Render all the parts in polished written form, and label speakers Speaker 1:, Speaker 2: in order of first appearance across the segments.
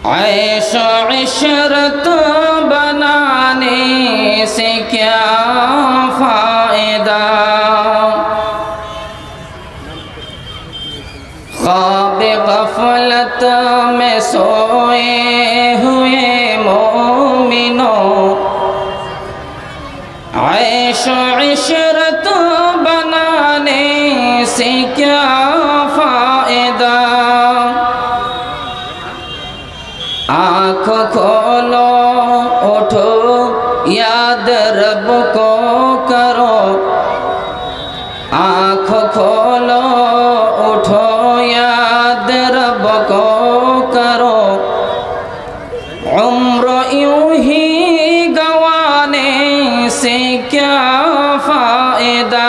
Speaker 1: عیش و عشرت بنانے سے کیا فائدہ، خواب غفلت میں سوئے ہوئے مومنوں، عیش و عشرت بنانے سے کیا فائدہ، آنکھ کھولو اٹھو یاد رب کو کرو، آنکھ کھولو اٹھو یاد رب کو کرو، عمر یوں ہی گنوانے سے کیا فائدہ،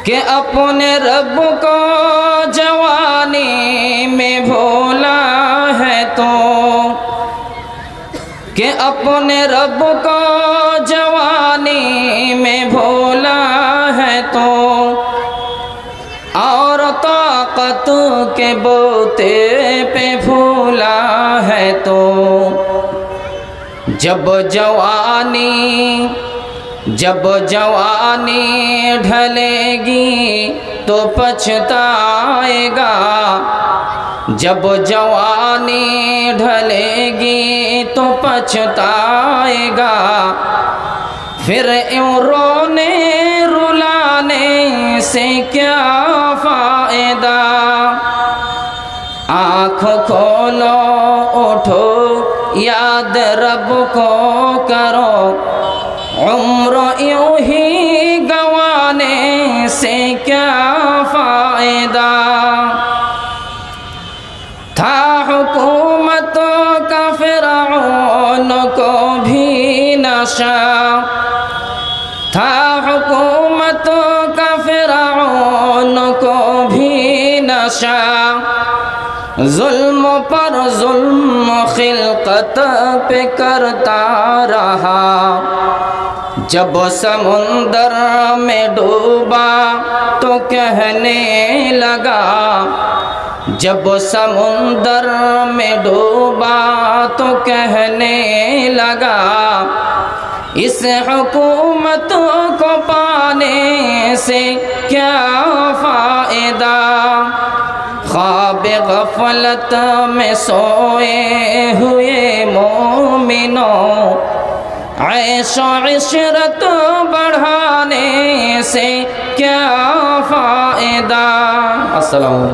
Speaker 1: کہ اپنے رب کو جوانی میں بھولا ہے تو، کہ اپنے رب کو جوانی میں بھولا ہے تو، اور طاقت کے بوتے پہ بھولا ہے تو، جب جوانی ڈھلے گی تو پچھتائے گا، جب جوانی ڈھلے گی تو پچھتائے گا، پھر یوں رونے رلانے سے کیا فائدہ، آنکھ کھولو اٹھو یاد رب کو کرو، عمر یوں ہی گنوانے سے کیا فائدہ، تھا حکومتوں کا فرعون کو بھی نشہ، تھا حکومتوں کا فرعون کو بھی نشہ، ظلم پر ظلم خلقت پہ کرتا رہا، جب سمندر میں ڈوبا تو کہنے لگا، جب سمندر میں ڈوبا تو کہنے لگا، اس حکومت کو پانے سے کیا فائدہ، خواب غفلت میں سوئے ہوئے مومنوں، عیش و عشرت بڑھانے سے کیا فائدہ۔ السلام علیکم۔